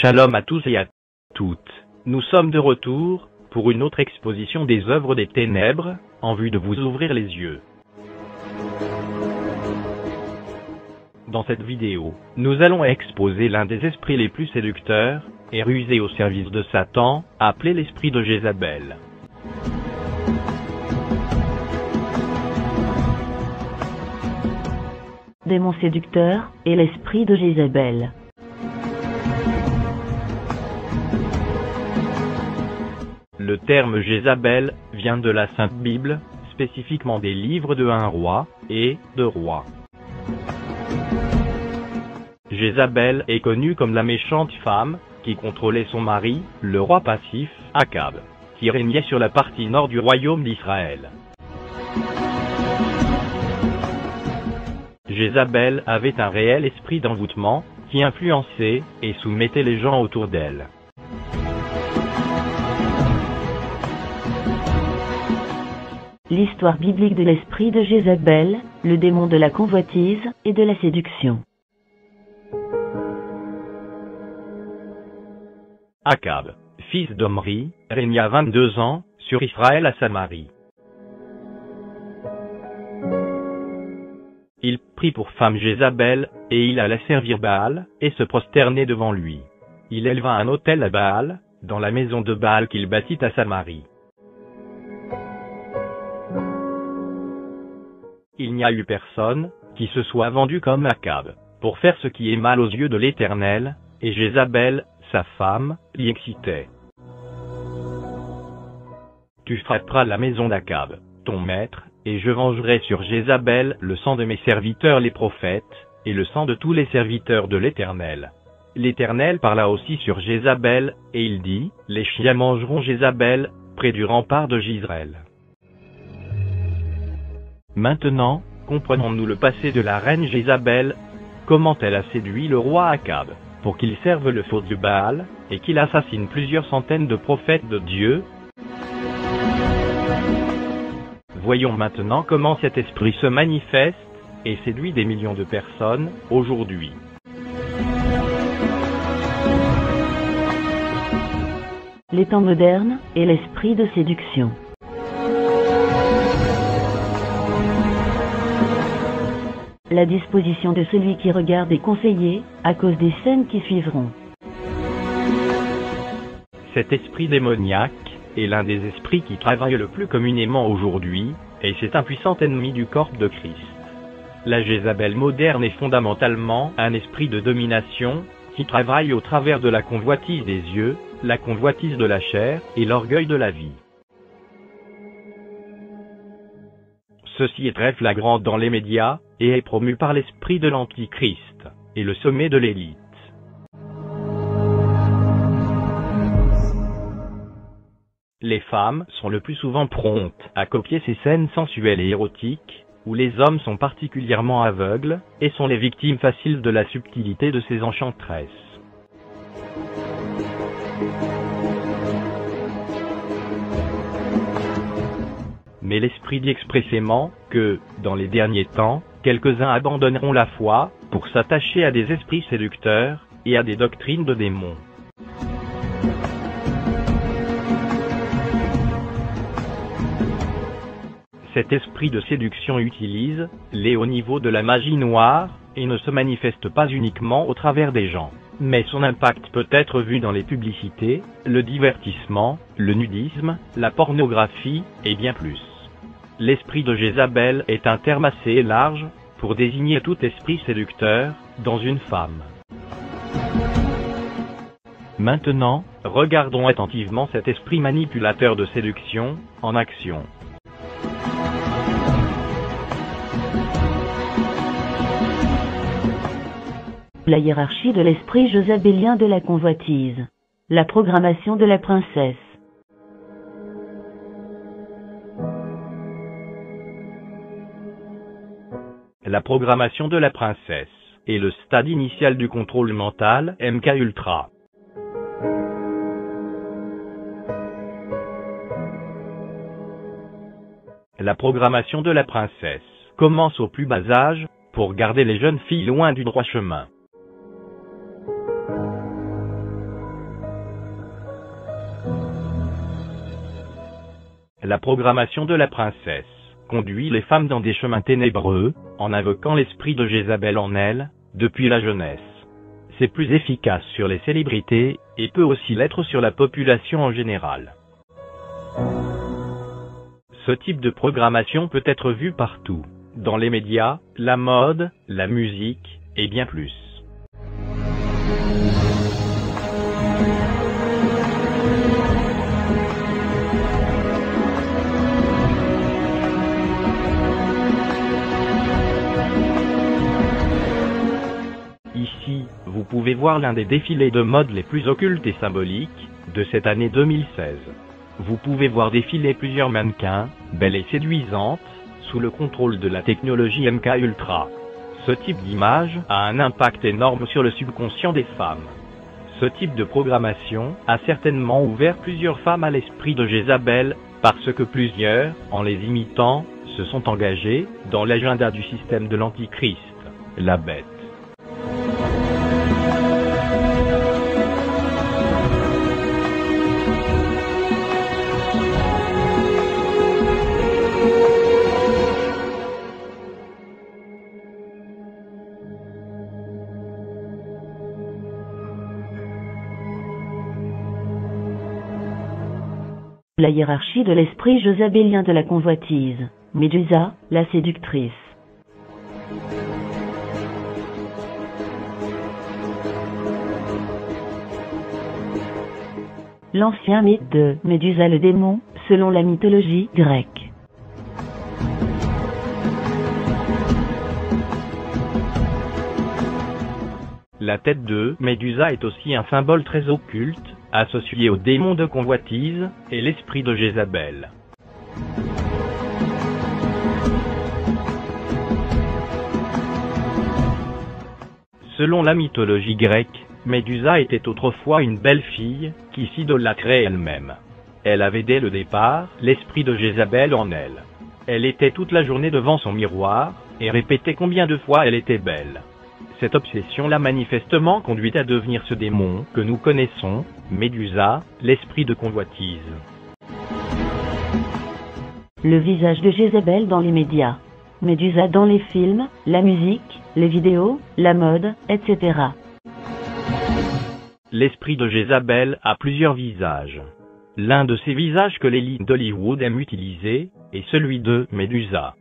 Shalom à tous et à toutes. Nous sommes de retour pour une autre exposition des œuvres des ténèbres, en vue de vous ouvrir les yeux. Dans cette vidéo, nous allons exposer l'un des esprits les plus séducteurs et rusés au service de Satan, appelé l'esprit de Jézabel. Démon séducteur et l'esprit de Jézabel. Le terme Jézabel vient de la Sainte Bible, spécifiquement des livres de 1 roi et de rois. Jézabel est connue comme la méchante femme qui contrôlait son mari, le roi passif, Akab, qui régnait sur la partie nord du royaume d'Israël. Jézabel avait un réel esprit d'envoûtement qui influençait et soumettait les gens autour d'elle. L'histoire biblique de l'esprit de Jézabel, le démon de la convoitise et de la séduction. Akab, fils d'Omri, régna 22 ans sur Israël à Samarie. Il prit pour femme Jézabel, et il alla servir Baal, et se prosterner devant lui. Il éleva un autel à Baal, dans la maison de Baal qu'il bâtit à Samarie. Il n'y a eu personne qui se soit vendu comme Akab, pour faire ce qui est mal aux yeux de l'Éternel, et Jézabel, sa femme, l'y excitait. Tu frapperas la maison d'Akab, ton maître, et je vengerai sur Jézabel le sang de mes serviteurs les prophètes, et le sang de tous les serviteurs de l'Éternel. L'Éternel parla aussi sur Jézabel, et il dit, les chiens mangeront Jézabel, près du rempart de Jizreel. Maintenant, comprenons-nous le passé de la reine Jézabel, comment elle a séduit le roi Akab, pour qu'il serve le faux Dieu Baal, et qu'il assassine plusieurs centaines de prophètes de Dieu. Voyons maintenant comment cet esprit se manifeste, et séduit des millions de personnes, aujourd'hui. Les temps modernes et l'esprit de séduction. La disposition de celui qui regarde est conseillée, à cause des scènes qui suivront. Cet esprit démoniaque est l'un des esprits qui travaille le plus communément aujourd'hui, et c'est un puissant ennemi du corps de Christ. La Jézabel moderne est fondamentalement un esprit de domination, qui travaille au travers de la convoitise des yeux, la convoitise de la chair, et l'orgueil de la vie. Ceci est très flagrant dans les médias, et est promu par l'esprit de l'Antichrist, et le sommet de l'élite. Les femmes sont le plus souvent promptes à copier ces scènes sensuelles et érotiques, où les hommes sont particulièrement aveugles, et sont les victimes faciles de la subtilité de ces enchantresses. Mais l'Esprit dit expressément que, dans les derniers temps, quelques-uns abandonneront la foi pour s'attacher à des esprits séducteurs et à des doctrines de démons. Cet esprit de séduction utilise les hauts niveaux de la magie noire et ne se manifeste pas uniquement au travers des gens. Mais son impact peut être vu dans les publicités, le divertissement, le nudisme, la pornographie, et bien plus. L'esprit de Jézabel est un terme assez large pour désigner tout esprit séducteur dans une femme. Maintenant, regardons attentivement cet esprit manipulateur de séduction en action. La hiérarchie de l'esprit jézabélien de la convoitise. La programmation de la princesse. La programmation de la princesse est le stade initial du contrôle mental MK Ultra. La programmation de la princesse commence au plus bas âge pour garder les jeunes filles loin du droit chemin. La programmation de la princesse conduit les femmes dans des chemins ténébreux, en invoquant l'esprit de Jézabel en elles, depuis la jeunesse. C'est plus efficace sur les célébrités, et peut aussi l'être sur la population en général. Ce type de programmation peut être vu partout, dans les médias, la mode, la musique, et bien plus. Ici, vous pouvez voir l'un des défilés de mode les plus occultes et symboliques de cette année 2016. Vous pouvez voir défiler plusieurs mannequins, belles et séduisantes, sous le contrôle de la technologie MK Ultra. Ce type d'image a un impact énorme sur le subconscient des femmes. Ce type de programmation a certainement ouvert plusieurs femmes à l'esprit de Jézabel, parce que plusieurs, en les imitant, se sont engagées dans l'agenda du système de l'Antichrist, la bête. La hiérarchie de l'esprit jezabélien de la convoitise. Médusa, la séductrice. L'ancien mythe de Médusa le démon, selon la mythologie grecque. La tête de Médusa est aussi un symbole très occulte, associé au démon de convoitise et l'esprit de Jézabel. Selon la mythologie grecque, Médusa était autrefois une belle fille qui s'idolâtrait elle-même. Elle avait dès le départ l'esprit de Jézabel en elle. Elle était toute la journée devant son miroir et répétait combien de fois elle était belle. Cette obsession l'a manifestement conduite à devenir ce démon que nous connaissons, Médusa, l'esprit de convoitise. Le visage de Jézabel dans les médias. Médusa dans les films, la musique, les vidéos, la mode, etc. L'esprit de Jézabel a plusieurs visages. L'un de ces visages que l'élite d'Hollywood aime utiliser est celui de Médusa.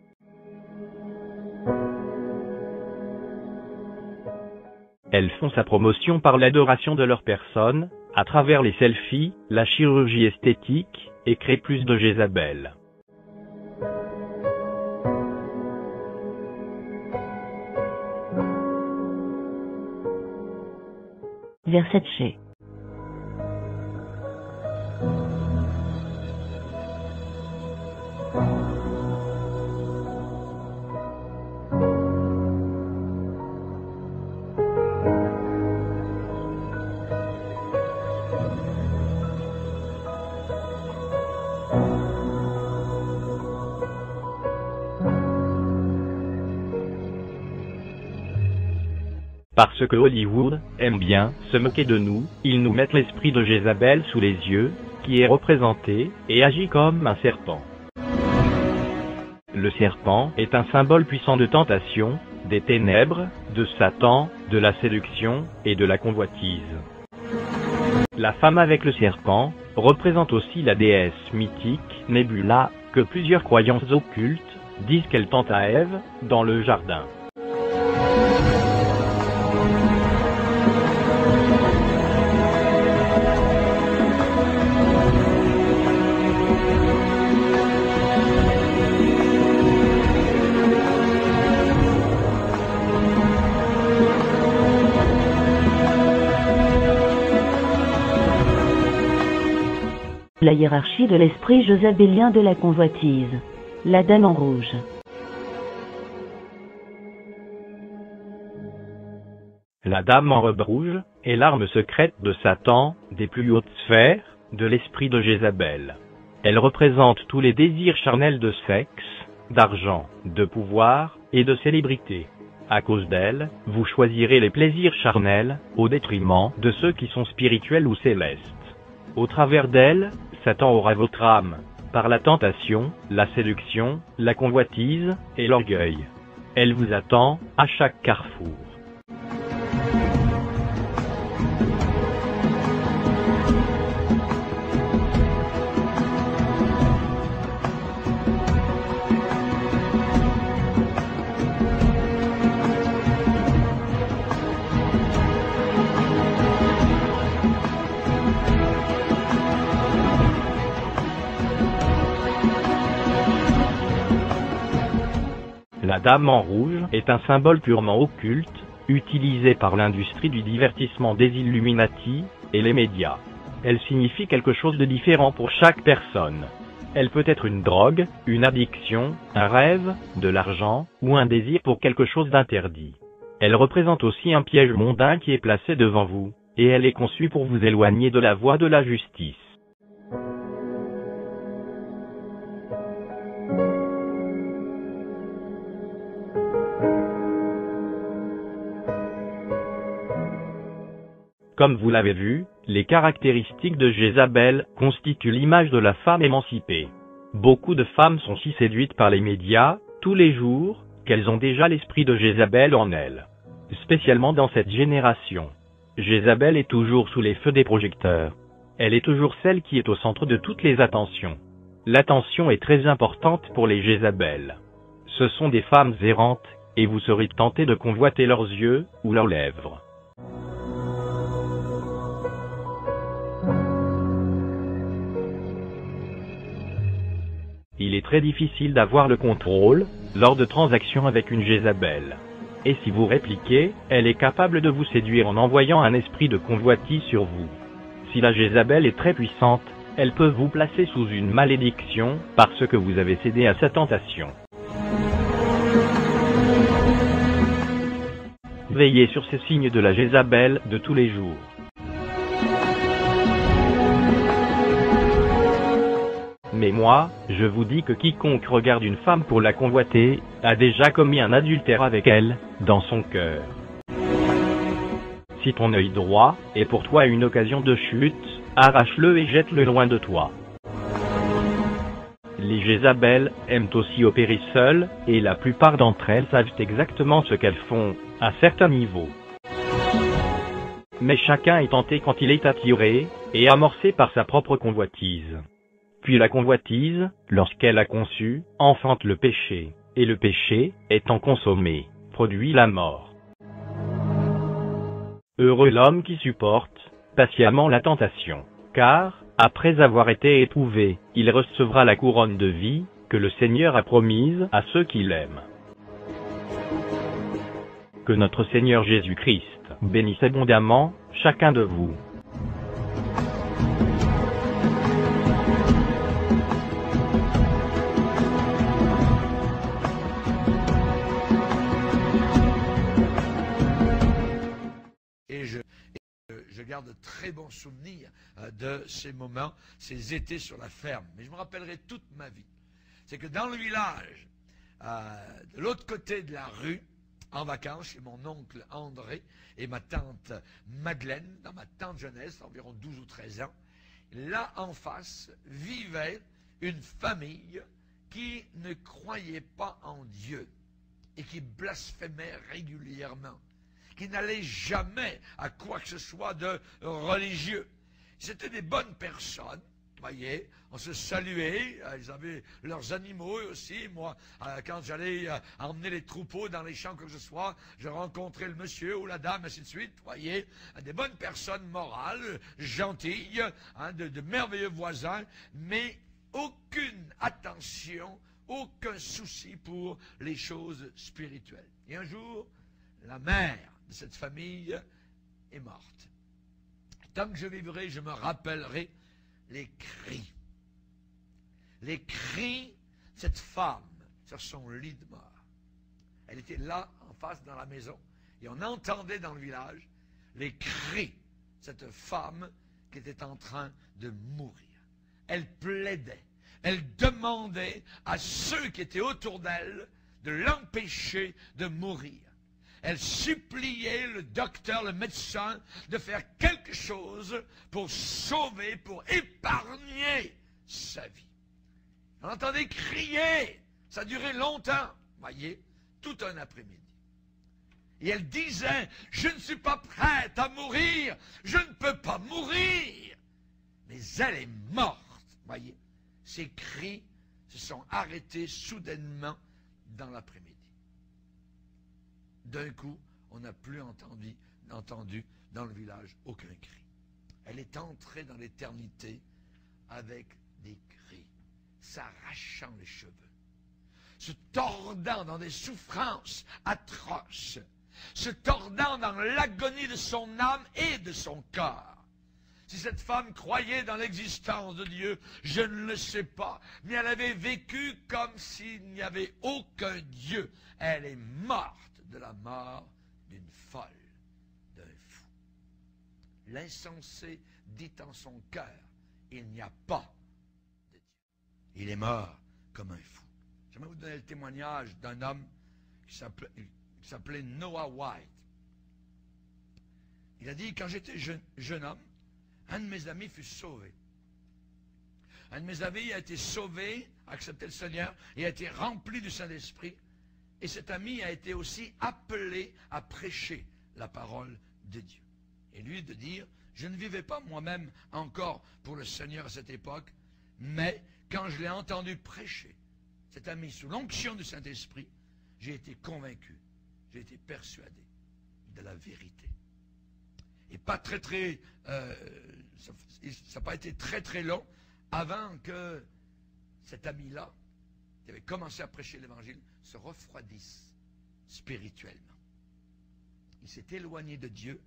Elles font sa promotion par l'adoration de leur personne, à travers les selfies, la chirurgie esthétique, et créent plus de Jézabel. Versace. Parce que Hollywood aime bien se moquer de nous, ils nous mettent l'esprit de Jézabel sous les yeux, qui est représenté et agit comme un serpent. Le serpent est un symbole puissant de tentation, des ténèbres, de Satan, de la séduction et de la convoitise. La femme avec le serpent représente aussi la déesse mythique Nebula, que plusieurs croyances occultes disent qu'elle tente à Ève dans le jardin. La hiérarchie de l'esprit jezabélien de la convoitise. La dame en rouge. La dame en robe rouge est l'arme secrète de Satan, des plus hautes sphères, de l'esprit de Jézabel. Elle représente tous les désirs charnels de sexe, d'argent, de pouvoir et de célébrité. À cause d'elle, vous choisirez les plaisirs charnels, au détriment de ceux qui sont spirituels ou célestes. Au travers d'elle, Satan aura votre âme. par la tentation, la séduction, la convoitise et l'orgueil. Elle vous attend à chaque carrefour. La Dame en rouge est un symbole purement occulte, utilisé par l'industrie du divertissement des Illuminati et les médias. Elle signifie quelque chose de différent pour chaque personne. Elle peut être une drogue, une addiction, un rêve, de l'argent, ou un désir pour quelque chose d'interdit. Elle représente aussi un piège mondain qui est placé devant vous, et elle est conçue pour vous éloigner de la voie de la justice. Comme vous l'avez vu, les caractéristiques de Jézabel constituent l'image de la femme émancipée. Beaucoup de femmes sont si séduites par les médias, tous les jours, qu'elles ont déjà l'esprit de Jézabel en elles. Spécialement dans cette génération. Jézabel est toujours sous les feux des projecteurs. Elle est toujours celle qui est au centre de toutes les attentions. L'attention est très importante pour les Jézabel. Ce sont des femmes errantes, et vous serez tenté de convoiter leurs yeux ou leurs lèvres. Il est très difficile d'avoir le contrôle lors de transactions avec une Jézabel. Et si vous répliquez, elle est capable de vous séduire en envoyant un esprit de convoitise sur vous. Si la Jézabel est très puissante, elle peut vous placer sous une malédiction parce que vous avez cédé à sa tentation. Veillez sur ces signes de la Jézabel de tous les jours. Mais moi, je vous dis que quiconque regarde une femme pour la convoiter, a déjà commis un adultère avec elle, dans son cœur. Si ton œil droit est pour toi une occasion de chute, arrache-le et jette-le loin de toi. Les Jézabel aiment aussi opérer seules, et la plupart d'entre elles savent exactement ce qu'elles font, à certains niveaux. Mais chacun est tenté quand il est attiré, et amorcé par sa propre convoitise. Puis la convoitise, lorsqu'elle a conçu, enfante le péché, et le péché, étant consommé, produit la mort. Heureux l'homme qui supporte patiemment la tentation, car, après avoir été éprouvé, il recevra la couronne de vie que le Seigneur a promise à ceux qui l'aiment. Que notre Seigneur Jésus-Christ bénisse abondamment chacun de vous. Je garde de très bons souvenirs de ces moments, ces étés sur la ferme. Mais je me rappellerai toute ma vie. C'est que dans le village, de l'autre côté de la rue, en vacances, chez mon oncle André et ma tante Madeleine, dans ma tante jeunesse, environ 12 ou 13 ans, là en face vivait une famille qui ne croyait pas en Dieu et qui blasphémait régulièrement, qui n'allaient jamais à quoi que ce soit de religieux. C'était des bonnes personnes, voyez, on se saluait, ils avaient leurs animaux aussi. Moi, quand j'allais emmener les troupeaux dans les champs, que ce soit, je rencontrais le monsieur ou la dame, ainsi de suite, voyez, des bonnes personnes morales, gentilles, de merveilleux voisins, mais aucune attention, aucun souci pour les choses spirituelles. Et un jour, la mère de cette famille est morte. Tant que je vivrai, je me rappellerai les cris. Les cris de cette femme sur son lit de mort. Elle était là, en face, dans la maison, et on entendait dans le village les cris de cette femme qui était en train de mourir. Elle plaidait, elle demandait à ceux qui étaient autour d'elle de l'empêcher de mourir. Elle suppliait le docteur, le médecin, de faire quelque chose pour sauver, pour épargner sa vie. On entendait crier. Ça a duré longtemps, voyez, tout un après-midi. Et elle disait, je ne suis pas prête à mourir, je ne peux pas mourir. Mais elle est morte, voyez. Ces cris se sont arrêtés soudainement dans l'après-midi. D'un coup, on n'a plus entendu dans le village aucun cri. Elle est entrée dans l'éternité avec des cris, s'arrachant les cheveux, se tordant dans des souffrances atroces, se tordant dans l'agonie de son âme et de son corps. Si cette femme croyait dans l'existence de Dieu, je ne le sais pas, mais elle avait vécu comme s'il n'y avait aucun Dieu. Elle est morte de la mort d'une folle, d'un fou. L'insensé dit en son cœur, il n'y a pas de Dieu. Il est mort comme un fou. J'aimerais vous donner le témoignage d'un homme qui s'appelait Noah White. Il a dit, quand j'étais jeune homme, un de mes amis fut sauvé. Un de mes amis a été sauvé, a accepté le Seigneur, et a été rempli du Saint-Esprit. Et cet ami a été aussi appelé à prêcher la parole de Dieu. Et lui de dire, je ne vivais pas moi-même encore pour le Seigneur à cette époque, mais quand je l'ai entendu prêcher, cet ami sous l'onction du Saint-Esprit, j'ai été convaincu, j'ai été persuadé de la vérité. Et ça n'a pas été très long avant que cet ami-là, qui avait commencé à prêcher l'Évangile, se refroidisse spirituellement. Il s'est éloigné de Dieu.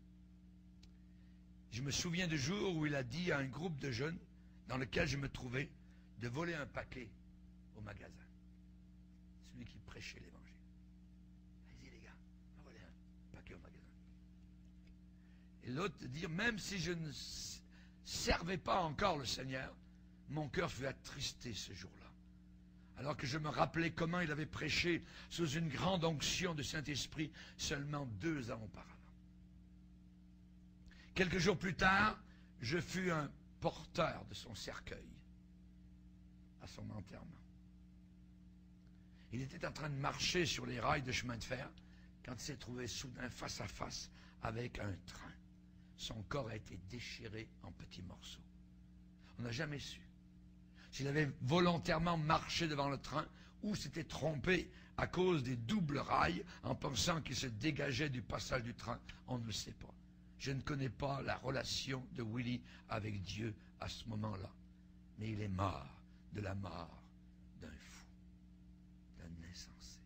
Je me souviens du jour où il a dit à un groupe de jeunes dans lequel je me trouvais de voler un paquet au magasin. Celui qui prêchait l'Évangile. Il dit, les gars, on va voler un paquet au magasin. Et l'autre de dire, même si je ne servais pas encore le Seigneur, mon cœur fut attristé ce jour-là. Alors que je me rappelais comment il avait prêché sous une grande onction du Saint-Esprit seulement 2 ans auparavant. Quelques jours plus tard, je fus un porteur de son cercueil à son enterrement. Il était en train de marcher sur les rails de chemin de fer quand il s'est trouvé soudain face à face avec un train. Son corps a été déchiré en petits morceaux. On n'a jamais su s'il avait volontairement marché devant le train ou s'était trompé à cause des doubles rails en pensant qu'il se dégageait du passage du train. On ne le sait pas. Je ne connais pas la relation de Willie avec Dieu à ce moment-là. Mais il est mort de la mort d'un fou, d'un insensé.